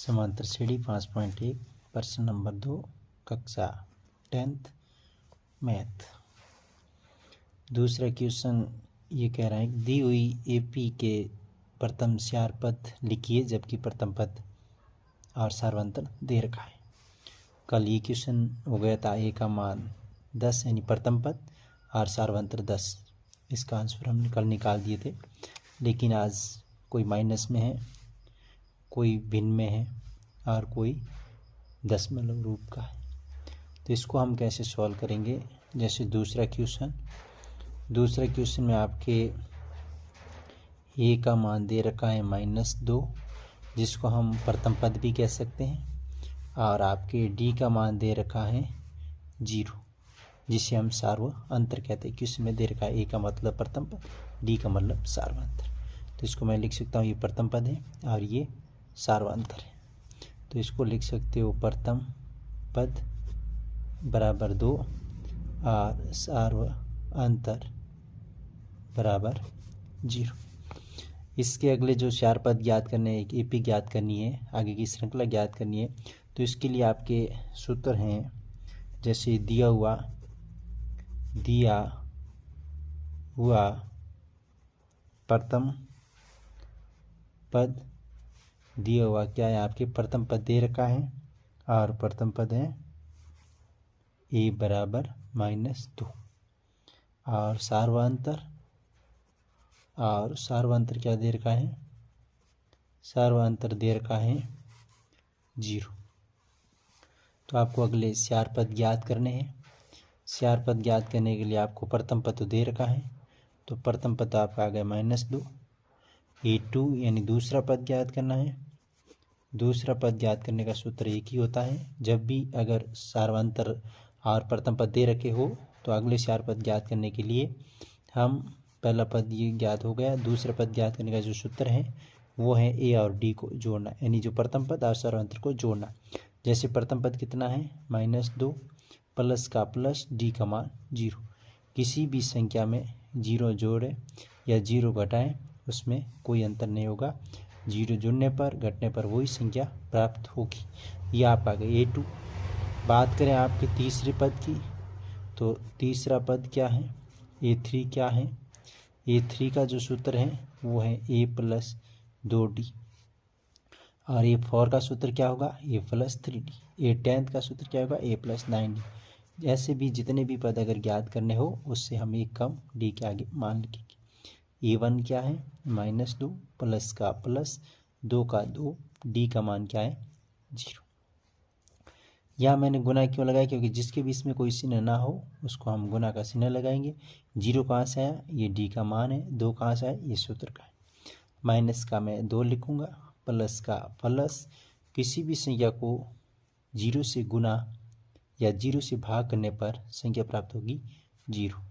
समांतर श्रेणी 5.1 प्रश्न नंबर 2 कक्षा 10th मैथ। दूसरा क्वेश्चन ये कह रहा है कि दी हुई एपी के प्रथम चार पद लिखिए जबकि प्रथम पद और सार्वंतर दे रखा है। कल ये क्वेश्चन हो गया था ए का मान 10 यानी प्रथम पद और सार्वंतर 10, इसका आंसर हमने कल निकाल दिए थे। लेकिन आज कोई माइनस में है, कोई भिन्न में है और कोई दशमलव रूप का है। तो इसको हम कैसे सॉल्व करेंगे। जैसे दूसरा क्वेश्चन में आपके ए का मान दे रखा है -2, जिसको हम प्रथम पद भी कह सकते हैं, और आपके डी का मान दे रखा है 0, जिसे हम सार्वंतर कहते हैं। क्वेश्चन में दे रखा है ए का मतलब प्रथम पद, डी का मतलब सार्वंतर। तो इसको मैं लिख सकता हूँ, ये प्रथम पद है और ये सार्वंतर है। तो इसको लिख सकते हो प्रथम पद बराबर 2 और सार्वंतर बराबर 0। इसके अगले जो चार पद ज्ञात करने, एक एपी ज्ञात करनी है, आगे की श्रृंखला ज्ञात करनी है। तो इसके लिए आपके सूत्र हैं, जैसे दिया हुआ प्रथम पद, दिया हुआ क्या है आपके प्रथम पद दे रखा है और प्रथम पद है ए बराबर -2, और सार्वंतर क्या दे रखा है, सार्वंतर दे रखा है 0। तो आपको अगले चार पद ज्ञात करने हैं। चार पद ज्ञात करने के लिए आपको प्रथम पद तो दे रखा है, तो प्रथम पद आपका आ गया -2। A2 यानी दूसरा पद ज्ञात करना है। दूसरा पद ज्ञात करने का सूत्र एक ही होता है, जब भी अगर सार्वंतर और प्रथम पद दे रखे हो तो अगले चार पद ज्ञात करने के लिए हम पहला पद ये ज्ञात हो गया, दूसरा पद ज्ञात करने का जो सूत्र है वो है ए और डी को जोड़ना, यानी जो प्रथम पद और सार्वंतर को जोड़ना। जैसे प्रथम पद कितना है -2, प्लस का प्लस, डी का मान 0। किसी भी संख्या में 0 जोड़े या 0 घटाएं उसमें कोई अंतर नहीं होगा, 0 जुड़ने पर घटने पर वही संख्या प्राप्त होगी। यह आप आ गए A2। बात करें आपके तीसरे पद की, तो तीसरा पद क्या है, A3 क्या है। A3 का जो सूत्र है वो है A + 2D, और A4 का सूत्र क्या होगा, A + 3D। A10 का सूत्र क्या होगा, A + 9D। ऐसे भी जितने भी पद अगर ज्ञात करने हो उससे हम एक कम डी के आगे मान लिखेंगे। A1 क्या है -2, प्लस का प्लस, 2 का 2, डी का मान क्या है 0। यहाँ मैंने गुना क्यों लगाया, क्योंकि जिसके बीच में कोई चिन्ह ना हो उसको हम गुना का चिन्ह लगाएंगे। 0 कहाँ से आया, ये डी का मान है। 2 कहाँ से आया, ये सूत्र का है। माइनस का मैं 2 लिखूंगा, प्लस का प्लस। किसी भी संख्या को 0 से गुना या 0 से भाग करने पर संख्या प्राप्त होगी 0।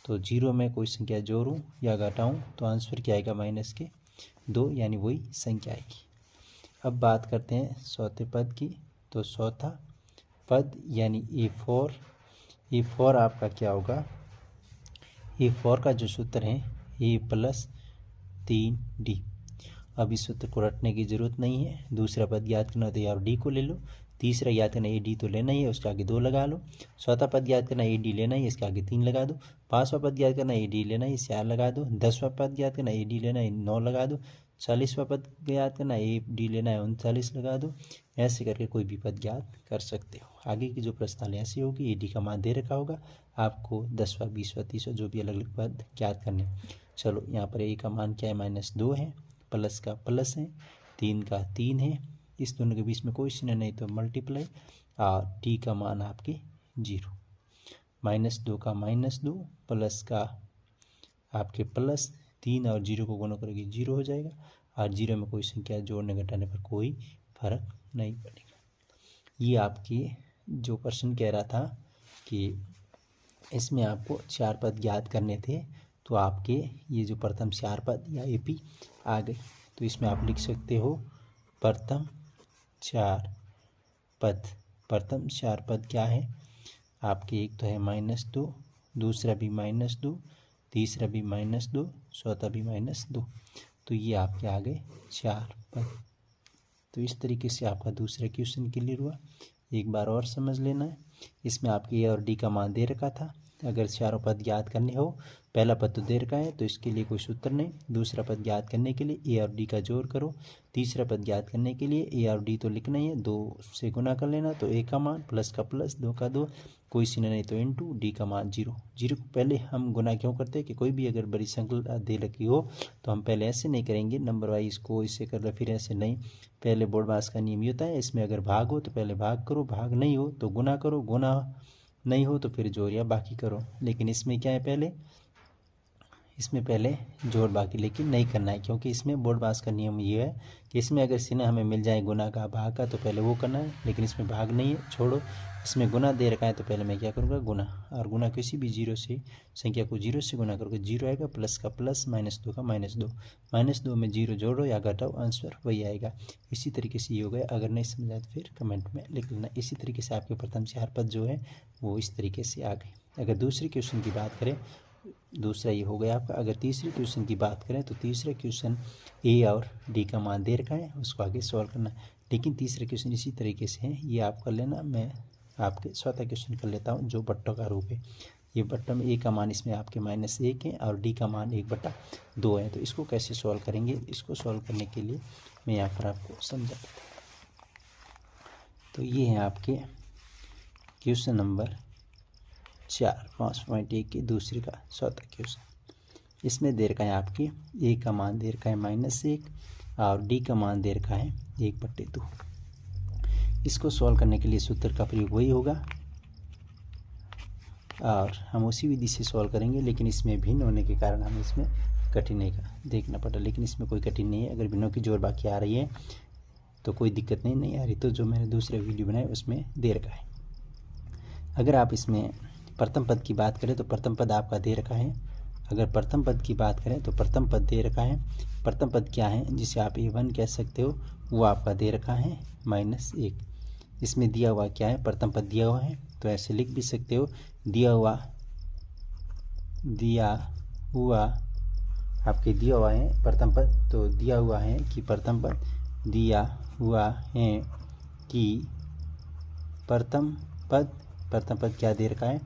तो 0 में कोई संख्या जोड़ूं या घटाऊं तो आंसर क्या आएगा -2, यानी वही संख्या आएगी। अब बात करते हैं चौथे पद की। तो चौथा पद यानी A4 आपका क्या होगा, A4 का जो सूत्र है A + 3D। अब इस सूत्र को रटने की जरूरत नहीं है। दूसरा पद याद करना तो और डी को ले लो, तीसरा याद करना AD तो लेना ही है, उसके आगे 2 लगा लो। चौथा पद याद करना AD लेना ही है, इसके आगे 3 लगा दो। पाँचवा पद याद करना AD लेना है, 4 लगा दो। 10वां पद याद करना AD लेना है, 9 लगा दो। 40वां पद याद करना AD लेना है, 39 लगा दो। ऐसे करके कोई भी पद ज्ञात कर सकते हो। आगे की जो प्रश्नावली ऐसी होगी, AD का मान दे रखा होगा, आपको 10वां 20वां 30वां जो भी अलग अलग पद ज्ञात करने। चलो यहाँ पर A का मान क्या है -2 है, प्लस का प्लस है, 3 का 3 है, इस दोनों के बीच में कोई चिन्ह नहीं तो मल्टीप्लाई, और डी का मान आपके 0। -2 का -2, प्लस का आपके प्लस, 3 और 0 को गुणा करोगे 0 हो जाएगा, और 0 में कोई संख्या जोड़ने घटाने पर कोई फर्क नहीं पड़ेगा। ये आपकी जो प्रश्न कह रहा था कि इसमें आपको चार पद ज्ञात करने थे, तो आपके ये जो प्रथम चार पद या एपी आ गए। तो इसमें आप लिख सकते हो प्रथम चार पद क्या है आपके, एक तो है -2, दूसरा भी -2, तीसरा भी -2, चौथा भी -2। तो ये आपके आ गए चार पद। तो इस तरीके से आपका दूसरा क्वेश्चन क्लियर हुआ। एक बार और समझ लेना है। इसमें आपके ए और डी का मान दे रखा था। अगर चारों पद ज्ञात करने हो, पहला पद तो दे रखा है तो इसके लिए कोई सूत्र नहीं। दूसरा पद ज्ञात करने के लिए ए और डी का जोड़ करो। तीसरा पद ज्ञात करने के लिए ए और डी तो लिखना ही है, 2 से गुना कर लेना, तो ए का मान प्लस का प्लस, 2 का 2, कोई सीना नहीं तो इनटू, डी का मान 0। 0 को पहले हम गुना क्यों करते हैं कि कोई भी अगर बड़ी संख्या दे रखी हो तो हम पहले ऐसे नहीं करेंगे नंबर वाइज को इससे कर लो फिर ऐसे नहीं। पहले बोर्ड मास का नियम ये होता है, इसमें अगर भाग हो तो पहले भाग करो, भाग नहीं हो तो गुना करो, गुना नहीं हो तो फिर जोड़ या बाकी करो। लेकिन इसमें क्या है, इसमें पहले जोड़ बाकी लेकिन नहीं करना है, क्योंकि इसमें बोर्ड मास का नियम ये है कि इसमें अगर सीना हमें मिल जाए गुना का भाग का तो पहले वो करना है, लेकिन इसमें भाग नहीं है, छोड़ो। इसमें गुना दे रखा है तो पहले मैं क्या करूँगा, गुना। और गुना किसी भी 0 से संख्या को 0 से गुना करोगे 0 आएगा, प्लस का प्लस, -2 का -2, -2 में 0 जोड़ो या घटाओ, आंसर वही आएगा। इसी तरीके से ये हो गया। अगर नहीं समझ आए तो फिर कमेंट में लिख लेना। इसी तरीके से आपके प्रथम 4 पद जो है वो इस तरीके से आ गए। अगर दूसरे क्वेश्चन की बात करें, दूसरा ये हो गया आपका। अगर तीसरे क्वेश्चन की बात करें तो तीसरा क्वेश्चन ए और डी का मान दे रखा है, उसको आगे सॉल्व करना है। लेकिन तीसरा क्वेश्चन इसी तरीके से है, ये आप कर लेना। मैं आपके स्वतः क्वेश्चन कर लेता हूँ जो बट्टों का रूप है। ये बट्टा में ए का मान इसमें आपके -1 है और डी का मान 1/2 है। तो इसको कैसे सॉल्व करेंगे, इसको सॉल्व करने के लिए मैं यहाँ पर आपको समझा देता हूँ। तो ये है आपके क्वेश्चन नंबर 4 5.1 के दूसरे का स्वतः क्वेश्चन। इसमें दे रखा है आपकी ए का मान दे रखा है -1 और डी का मान दे रखा है 1/2। इसको सॉल्व करने के लिए सूत्र का प्रयोग वही होगा और हम उसी विधि से सॉल्व करेंगे, लेकिन इसमें भिन्न होने के कारण हमें इसमें कठिनाई का देखना पड़ा। लेकिन इसमें कोई कठिन नहीं है। अगर भिन्नों की जोड़ बाकी आ रही है तो कोई दिक्कत नहीं आ रही, तो जो मैंने दूसरे वीडियो बनाए उसमें दे रखा है। अगर आप इसमें प्रथम पद की बात करें तो प्रथम पद आपका दे रखा है। अगर प्रथम पद की बात करें तो प्रथम पद दे रखा है। प्रथम पद क्या है, जिसे आप A1 कह सकते हो, वो आपका दे रखा है -1। इसमें दिया हुआ क्या है, प्रथम पद दिया हुआ है तो ऐसे लिख भी सकते हो, दिया हुआ आपके दिया हुआ है प्रथम पद। तो दिया हुआ है कि प्रथम पद, दिया हुआ है कि प्रथम पद क्या दे रखा है,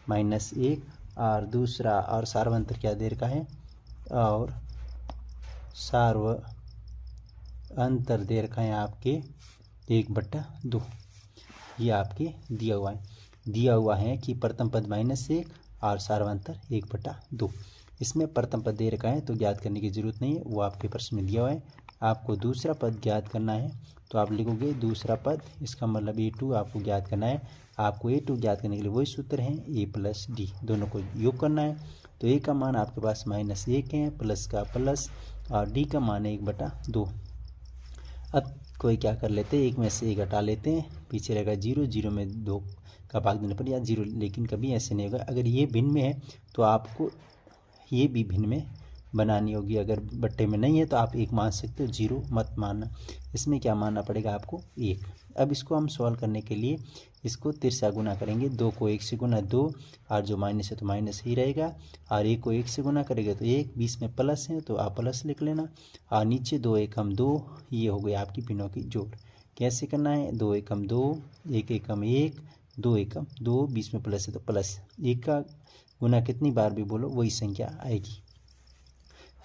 -1। और दूसरा और सार्वंतर क्या दे रखा है, और सार्वंतर दे रखा है आपके 1/2। ये आपके दिया हुआ है। दिया हुआ है कि प्रथम पद -1 और सार्वंतर 1/2। इसमें प्रथम पद दे रखा है तो ज्ञात करने की जरूरत नहीं है, वो आपके प्रश्न में दिया हुआ है। आपको दूसरा पद ज्ञात करना है तो आप लिखोगे दूसरा पद, इसका मतलब A2 आपको ज्ञात करना है। आपको A2 ज्ञात करने के लिए वही सूत्र है, A + D, दोनों को योग करना है। तो A का मान आपके पास -1 है, प्लस का प्लस, और D का मान है 1/2। अब कोई क्या कर लेते हैं, 1 में से 1 हटा लेते हैं, पीछे रहेगा 0, 0 में 2 का भाग देना पड़ेगा 0। लेकिन कभी ऐसे नहीं होगा। अगर ये भिन्न में है तो आपको ये भी भिन्न में बनानी होगी। अगर बट्टे में नहीं है तो आप 1 मान सकते हो, 0 मत मानना। इसमें क्या मानना पड़ेगा आपको, 1। अब इसको हम सॉल्व करने के लिए इसको तिरछा गुना करेंगे। 2 को 1 से गुना 2, और जो माइनस है तो माइनस ही रहेगा, और 1 को 1 से गुना करेंगे तो 1, बीच में प्लस है तो आप प्लस लिख लेना, और नीचे 2 एकम 2। ये हो गई आपकी भिन्नों की जोड़। कैसे करना है, 2 एकम 2, 1 एकम 1, 2 एकम 2, बीच में प्लस है तो प्लस। 1 का गुना कितनी बार भी बोलो वही संख्या आएगी।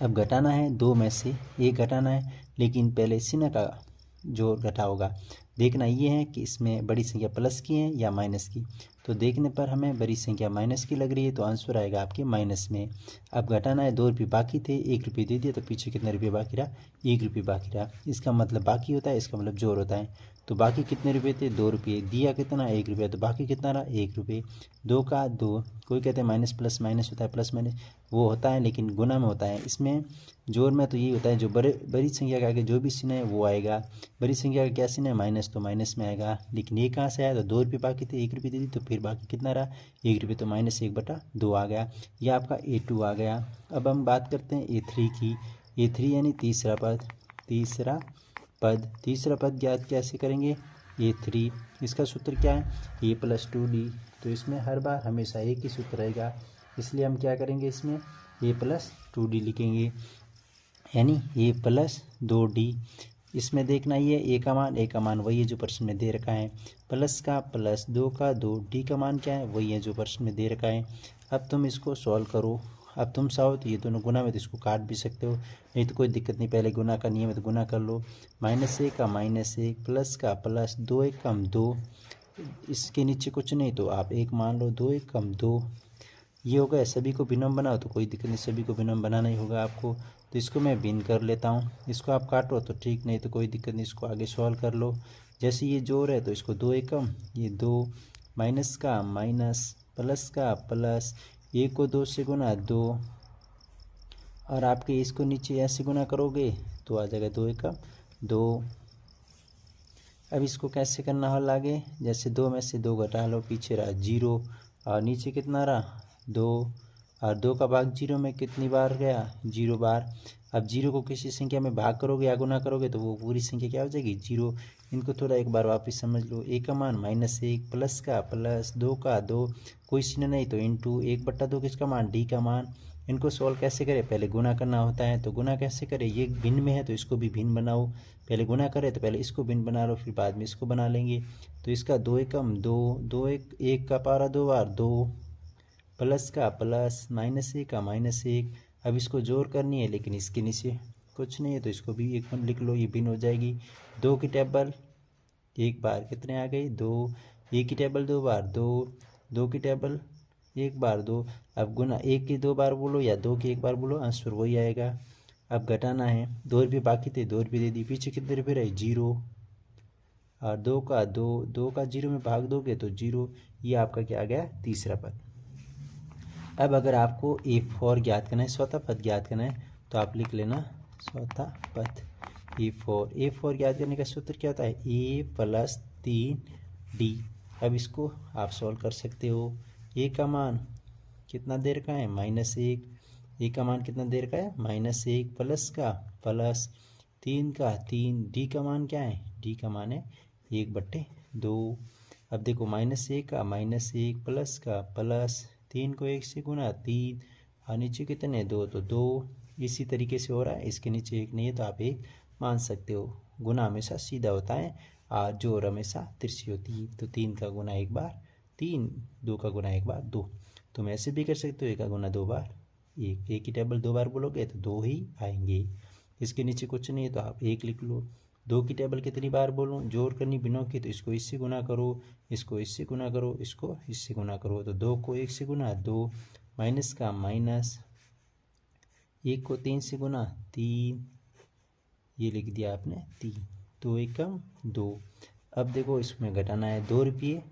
अब घटाना है, 2 में से 1 घटाना है, लेकिन पहले चिन्ह का जो घटा होगा देखना ये है कि इसमें बड़ी संख्या प्लस की है या माइनस की। तो देखने पर हमें बड़ी संख्या माइनस की लग रही है तो आंसर आएगा आपके माइनस में। अब घटाना है, 2 रुपये बाकी थे, 1 रुपये दे दिया तो पीछे कितने रुपये बाकी रहा, 1 रुपये बाकी रहा। इसका मतलब बाकी होता है, इसका मतलब जोड़ होता है। तो बाकी कितने रुपये थे, 2 रुपये, दिया कितना 1 रुपये, तो बाकी कितना रहा 1 रुपये। 2 का 2, कोई कहते हैं माइनस प्लस माइनस होता है, प्लस माइनस वो होता है लेकिन गुना में होता है। इसमें जोड़ में तो यही होता है, जो बड़ी संख्या का आगे जो भी चिन्ह है वो आएगा। बड़ी संख्या का क्या चिन्ह है, माइनस, तो माइनस में आएगा। लेकिन ये कहाँ से आया, तो 2 रुपये बाकी थे, 1 रुपये दे दी तो फिर बाकी कितना रहा 1 रुपये, तो -1/2 आ गया। ये आपका A2 आ गया। अब हम बात करते हैं A3 की। A3 यानी तीसरा पद ज्ञात कैसे करेंगे, A3 इसका सूत्र क्या है, A + 2D। तो इसमें हर बार हमेशा एक ही सूत्र रहेगा, इसलिए हम क्या करेंगे, इसमें A + 2D लिखेंगे, यानी A + 2D इसमें देखना ये ए का मान वही है जो प्रश्न में दे रखा है, प्लस का प्लस, 2 का 2, डी का मान क्या है वही है जो प्रश्न में दे रखा है। अब तुम इसको सॉल्व करो। अब तुम चाहो तो ये दोनों गुना में तो इसको काट भी सकते हो, नहीं तो कोई दिक्कत नहीं, पहले गुना का नियम है तो गुना कर लो। -1 का -1, प्लस का प्लस, 2 1 कम 2, इसके नीचे कुछ नहीं तो आप 1 मान लो, 2 1 कम 2, ये हो गया। सभी को भिन्न बनाओ तो कोई दिक्कत नहीं, सभी को भिन्न बनाना ही होगा आपको, तो इसको मैं भिन्न कर लेता हूँ। इसको आप काटो तो ठीक, नहीं तो कोई दिक्कत नहीं, इसको आगे सॉल्व कर लो। जैसे ये जोड़ है तो इसको 2 एकम, ये 2, माइनस का माइनस, प्लस का प्लस, 1 को 2 से गुना 2, और आपके इसको नीचे ऐसे गुना करोगे तो आ जाएगा 2 एकम 2। अब इसको कैसे करना हल आगे, जैसे 2 में से 2 घटा लो, पीछे रहा 0 और नीचे कितना रहा 2, और 2 का भाग 0 में कितनी बार गया 0 बार। अब 0 को किसी संख्या में भाग करोगे या गुना करोगे तो वो पूरी संख्या क्या हो जाएगी 0। इनको थोड़ा एक बार वापस समझ लो। ए का मान -1, प्लस का प्लस, 2 का 2, कोई चिन्ह नहीं तो इंटू 1/2 किसका मान डी का मान। इनको सॉल्व कैसे करें, पहले गुना करना होता है, तो गुना कैसे करें, ये भिन्न में है तो इसको भी भिन्न बनाओ, पहले गुना करें तो पहले इसको भिन्न बना लो फिर बाद में इसको बना लेंगे। तो इसका 2 एकम 2, 2 1 का पारा 2 बार 2, प्लस का प्लस, -1 का -1। अब इसको जोड़ करनी है लेकिन इसके नीचे कुछ नहीं है तो इसको भी एक लिख लो, ये भिन्न हो जाएगी। 2 की टेबल एक बार कितने आ गए 2, 1 की टेबल 2 बार 2, 2 की टेबल 1 बार 2। अब गुना 1 की 2 बार बोलो या 2 की 1 बार बोलो, आंसर वही आएगा। अब घटाना है, 2 रुपये बाकी थे 2 रुपये दे दी, पीछे कितने रुपये रहे 0, और 2 का 2, 2 का 0 में भाग दोगे तो 0, ये आपका क्या आ गया तीसरा पद। अब अगर आपको A4 ज्ञात करना है, स्वतः पद ज्ञात करना है, तो आप लिख लेना स्वतः पद A4 ज्ञात करने का सूत्र क्या होता है A + 3D। अब इसको आप सॉल्व कर सकते हो। A का मान कितना देर का है -1, A का मान कितना देर का है -1, प्लस का प्लस, 3 का 3, D का मान क्या है D का मान है 1/2। अब देखो -1 का -1, प्लस का प्लस, 3 को 1 से गुना 3, और नीचे कितने 2 तो 2। इसी तरीके से हो रहा है, इसके नीचे 1 नहीं है तो आप 1 मान सकते हो। गुना हमेशा सीधा होता है और जोड़ हमेशा तिरछी होती है। तो 3 का गुना 1 बार 3, 2 का गुना 1 बार 2। तुम ऐसे भी कर सकते हो, 1 का गुना 2 बार 1, 1 की टेबल 2 बार बोलोगे तो 2 ही आएंगे। इसके नीचे कुछ नहीं है तो आप 1 लिख लो। 2 की टेबल कितनी बार बोलूँ, जोड़ करनी बिनों की, तो इसको इससे गुना करो, इसको इससे गुना करो, इसको इससे गुना करो, तो 2 को 1 से गुना 2, माइनस का माइनस, 1 को 3 से गुना 3, ये लिख दिया आपने 3, 2 एकम 2। अब देखो इसमें घटाना है, 2 रुपये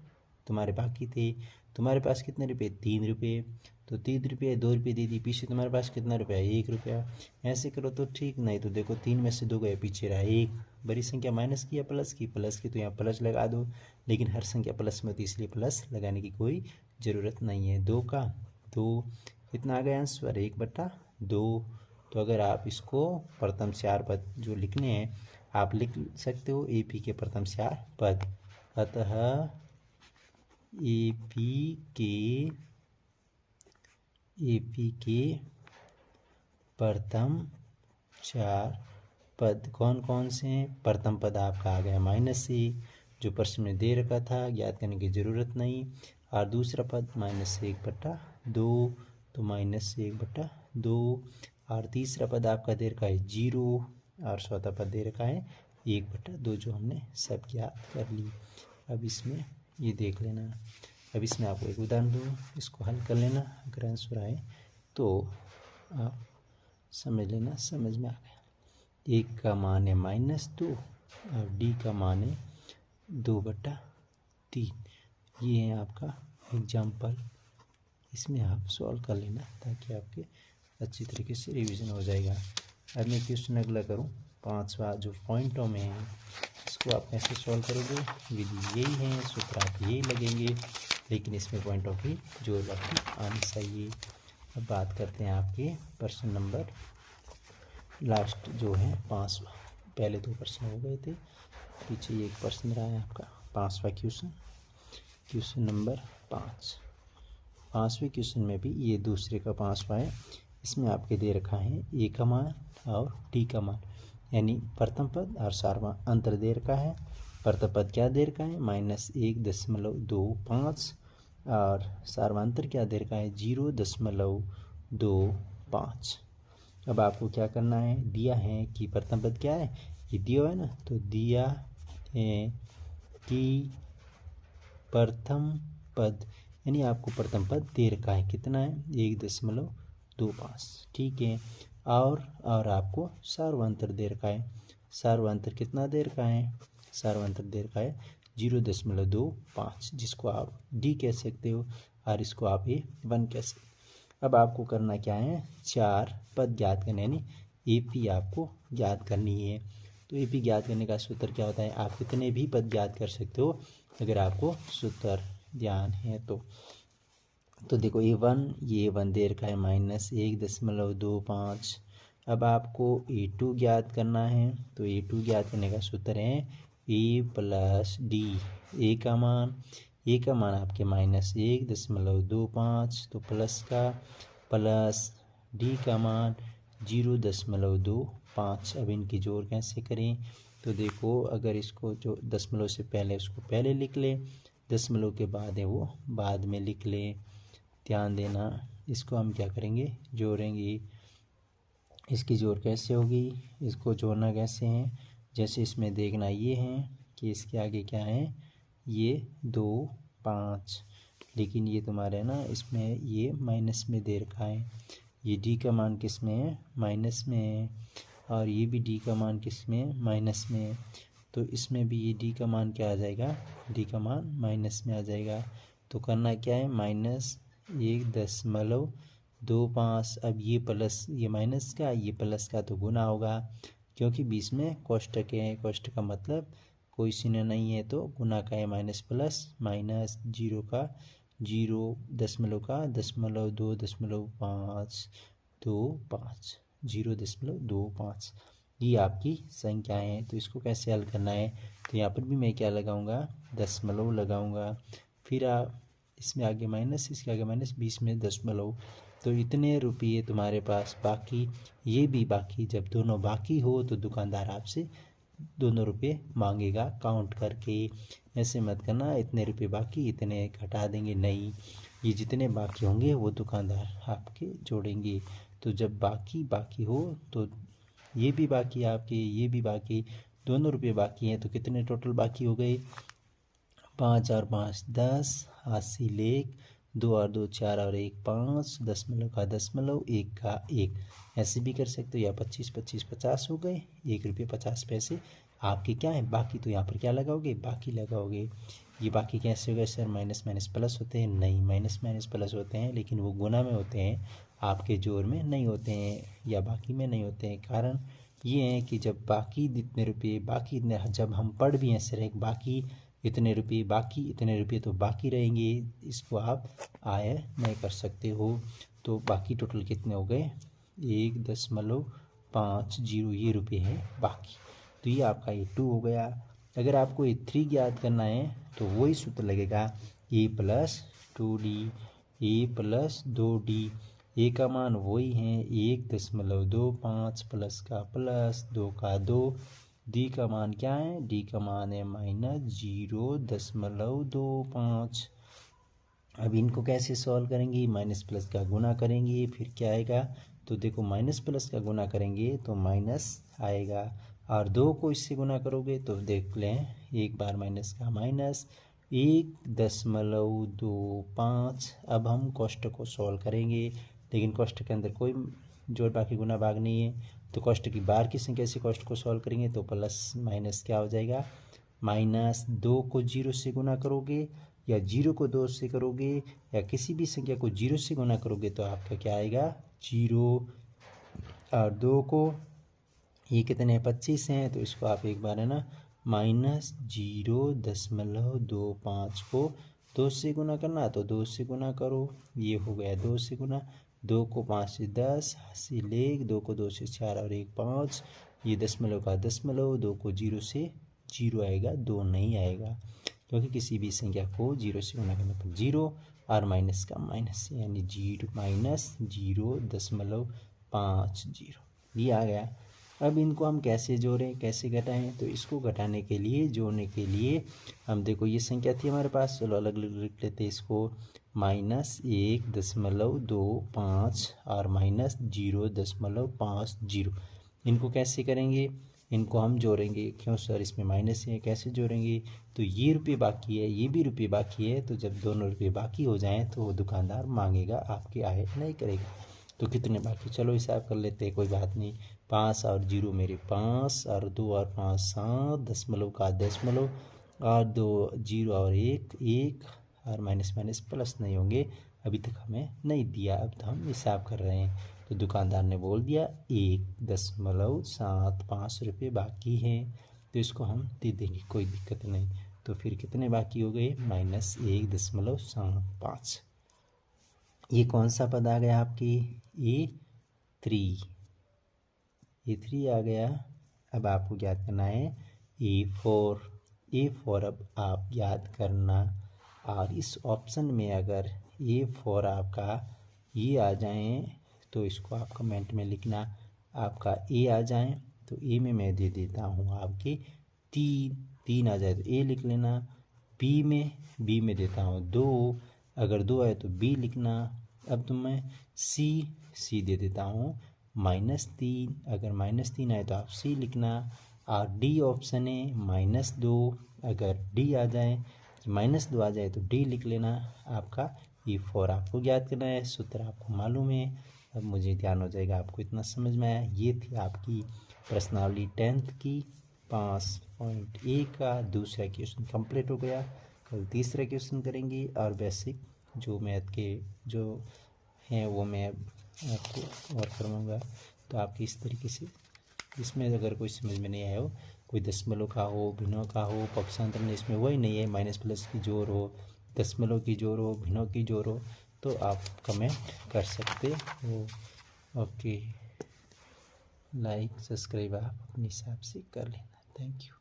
तुम्हारे बाकी थे, तुम्हारे पास कितने रुपये 3 रुपये, तो 3 रुपये 2 रुपये दे दी, पीछे तुम्हारे पास कितना रुपया 1 रुपया। ऐसे करो तो ठीक, नहीं तो देखो 3 में से 2 गए, पीछे रहा 1। बड़ी संख्या माइनस की या प्लस की, प्लस की तो यहाँ प्लस लगा दो, लेकिन हर संख्या प्लस में होती है इसलिए प्लस लगाने की कोई ज़रूरत नहीं है। 2 का 2 कितना आ गया आंसर 1/2। तो अगर आप इसको प्रथम चार पद जो लिखने हैं आप लिख सकते हो AP के प्रथम चार पद। अतः AP के प्रथम चार पद कौन कौन से हैं। प्रथम पद आपका आ गया -1 जो प्रश्न में दे रखा था, ज्ञात करने की ज़रूरत नहीं। और दूसरा पद -1/2, तो -1/2। और तीसरा पद आपका दे रखा है 0, और चौथा पद दे रखा है 1/2, जो हमने सब ज्ञात कर ली। अब इसमें ये देख लेना, अब इसमें आपको एक उदाहरण दूँ, इसको हल कर लेना, अगर आंसर आए तो आप समझ लेना, समझ में आ गया। 1 का मान है -2 और D का मान है 2/3। ये है आपका एग्जाम्पल, इसमें आप सॉल्व कर लेना ताकि आपके अच्छी तरीके से रिवीजन हो जाएगा। अब मैं क्वेश्चन अगला करूँ, 5वां जो पॉइंटों में है, इसको आप कैसे सॉल्व करोगे। विधि यही है, सूत्र आप यही लगेंगे, लेकिन इसमें पॉइंट ऑफ व्यू जो आपकी आनी चाहिए। अब बात करते हैं आपके प्रश्न नंबर लास्ट जो है 5वां। पहले 2 प्रश्न हो गए थे, पीछे एक प्रश्न रहा है आपका 5वां क्वेश्चन नंबर 5। 5वें क्वेश्चन में भी ये दूसरे का 5वां है। इसमें आपके दे रखा है A का मान और D का मान। यानी प्रथम पद और सार्वंतर देर का है। प्रथम पद क्या देर का है, -1.25 और सार्वंतर क्या देर का है, 0.25। अब आपको क्या करना है, दिया है कि प्रथम पद क्या है, ये दिया है ना, तो दिया है कि प्रथम पद यानी आपको प्रथम पद देर का है, कितना है, 1.25। ठीक है। और आपको सार्वंतर देर का है, सार्वंतर कितना देर का है, सार्वंतर देर का है 0.25, जिसको आप डी कह सकते हो और इसको आप A1 कह सकते हो। अब आपको करना क्या है, 4 पद ज्ञात करने, यानी AP आपको ज्ञात करनी है। तो AP ज्ञात करने का सूत्र क्या होता है, आप कितने भी पद ज्ञात कर सकते हो अगर आपको सूत्र ध्यान है तो देखो A1, ये A1 देर का है -1.25। अब आपको A2 ज्ञात करना है, तो A2 ज्ञात करने का सूत्र है A + D। A का मान आपके -1.25, तो प्लस का प्लस D का मान 0.25। अब इनकी जोड़ कैसे करें, तो देखो अगर इसको जो दशमलव से पहले उसको पहले लिख ले, दशमलव के बाद है वो बाद में लिख ले। ध्यान देना, इसको हम क्या करेंगे, जोड़ेंगे। इसकी जोड़ कैसे होगी, इसको जोड़ना कैसे है, जैसे इसमें देखना ये है कि इसके आगे क्या है, ये 2, 5, लेकिन ये तुम्हारे ना इसमें ये माइनस में दे रखा है। ये डी का मान किस में है, माइनस में है, और ये भी डी का मान किस में है, माइनस में है। तो इसमें भी ये डी का मान क्या आ जाएगा, डी का मान माइनस में आ जाएगा। तो करना क्या है, -1.25। अब ये प्लस ये माइनस का, ये प्लस का तो गुना होगा, क्योंकि बीच में कोष्टक है, कोष्टक का मतलब कोई चिन्ह नहीं है, तो गुना का है, माइनस प्लस माइनस, 0 का 0, दशमलव का दशमलव, 2.525, 0.25। ये आपकी संख्या है। तो इसको कैसे हल करना है, तो यहाँ पर भी मैं क्या लगाऊंगा, दशमलव लगाऊंगा, फिर आप इसमें आगे माइनस, इसके आगे माइनस, 20 में दशमलव। तो इतने रुपये तुम्हारे पास बाकी, ये भी बाकी। जब दोनों बाकी हो तो दुकानदार आपसे दोनों रुपये मांगेगा काउंट करके। ऐसे मत करना इतने रुपये बाकी इतने घटा देंगे, नहीं, ये जितने बाकी होंगे वो दुकानदार आपके जोड़ेंगे। तो जब बाकी हो तो ये भी बाकी आपके, ये भी बाकी, दोनों रुपये बाकी हैं, तो कितने टोटल बाकी हो गए, 5 और 5 10, 80 लेख, 2 और 2 4 और 1 5, दशमलव का दशमलव, 1 का 1। ऐसे भी कर सकते हो, या 25 25 50 हो गए, 1 रुपये 50 पैसे आपके क्या है बाकी। तो यहाँ पर क्या लगाओगे, बाकी लगाओगे। ये बाकी कैसे हो गए सर, माइनस माइनस प्लस होते हैं, नहीं, माइनस माइनस प्लस होते हैं, लेकिन वो गुना में होते हैं, आपके जोड़ में नहीं होते हैं या बाकी में नहीं होते हैं। कारण ये है कि जब बाकी इतने रुपये, बाकी इतने, जब हम पढ़ भी हैं सर एक बाकी इतने रुपये, बाकी इतने रुपये, तो बाकी रहेंगे, इसको आप आय नहीं कर सकते हो। तो बाकी टोटल कितने हो गए, 1.50 ये रुपये हैं बाकी। तो ये आपका ये 2 हो गया। अगर आपको ये 3 ज्ञात करना है तो वही सूत्र लगेगा, A + 2D, A + 2D। ए का मान वही है 1.25, प्लस का प्लस, 2 का 2। डी का मान क्या है, डी का मान है -0.25। अब इनको कैसे सॉल्व करेंगे, माइनस प्लस का गुना करेंगे, फिर क्या आएगा, तो देखो माइनस प्लस का गुना करेंगे तो माइनस आएगा, और 2 को इससे गुना करोगे तो देख लें, एक बार माइनस का माइनस, 1.25। अब हम कोष्टक को सॉल्व करेंगे, लेकिन कोष्टक के अंदर कोई जोड़ बाकी गुना भाग नहीं है, तो कोष्टक की बार की संख्या से कोष्टक को सॉल्व करेंगे तो प्लस माइनस क्या हो जाएगा, -2 को 0 से गुना करोगे, या 0 को 2 से करोगे, या किसी भी संख्या को 0 से गुना करोगे तो आपका क्या आएगा, 0। और 2 को, ये कितने हैं, 25 हैं, तो इसको आप एक बार है ना -0.25 को 2 से गुना करना, तो 2 से गुना करो, ये हो गया 2 से गुना, 2 को 5 से 10, 80 लेख, 2 को 2 से 4 और 1 5, ये दशमलव का दशमलव, 2 को 0 से 0 आएगा, 2 नहीं आएगा, क्योंकि किसी भी संख्या को 0 से गुना करने पर 0 और माइनस का माइनस, यानी 0 -0.50 ये आ गया। अब इनको हम कैसे जोड़ें, कैसे घटाएं? तो इसको घटाने के लिए, जोड़ने के लिए हम देखो ये संख्या थी हमारे पास, चलो अलग अलग लिख लेते हैं इसको। -1.25 और -0.50। इनको कैसे करेंगे? इनको हम जोड़ेंगे। क्यों सर इसमें माइनस है, कैसे जोड़ेंगे? तो ये रुपये बाकी है, ये भी रुपये बाकी है, तो जब दोनों रुपये बाकी हो जाएं तो वो दुकानदार मांगेगा, आपके आए नहीं करेगा। तो कितने बाकी, चलो हिसाब कर लेते हैं, कोई बात नहीं। 5 और 0 मेरे 5, और 2 और 5 7, दशमलव का दशमलव, और 2 0 और 1 1, और माइनस माइनस प्लस नहीं होंगे, अभी तक हमें नहीं दिया, अब तो हम हिसाब कर रहे हैं। तो दुकानदार ने बोल दिया 1.75 रुपये बाकी हैं, तो इसको हम दे देंगे, कोई दिक्कत नहीं। तो फिर कितने बाकी हो गए? -1.75। ये कौन सा पद आ गया आपकी? A3 आ गया। अब आपको याद करना है A4 अब आप याद करना, और इस ऑप्शन में अगर A4 आपका ये आ जाए तो इसको आप कमेंट में लिखना। आपका A आ जाए तो A में मैं दे देता हूँ आपके 3 आ जाए तो A लिख लेना। B में देता हूँ 2, अगर 2 आए तो B लिखना। अब तो मैं C दे देता हूँ -3, अगर -3 आए तो आप C लिखना। और D ऑप्शन है -2, अगर D आ जाए, -2 आ जाए तो D लिख लेना। आपका E4 आपको याद करना है, सूत्र आपको मालूम है। अब मुझे ध्यान हो जाएगा, आपको इतना समझ में आया। ये थी आपकी प्रश्नावली 10th की 5.1 का दूसरा क्वेश्चन कंप्लीट हो गया। कल तीसरा क्वेश्चन करेंगे, और बेसिक जो मैथ के जो हैं वो मैं आपको और करवाऊँगा। तो आपकी इस तरीके से, इसमें अगर कोई समझ में नहीं आया हो, कोई दशमलव का हो, भिन्नों का हो, पक्षांतर में इसमें वही नहीं है, माइनस प्लस की जोड़ हो, दशमलव की जोड़ हो, भिन्नों की जोड़ हो, तो आप कमेंट कर सकते हो। ओके, लाइक सब्सक्राइब आप अपने हिसाब से कर लेना। Thank you.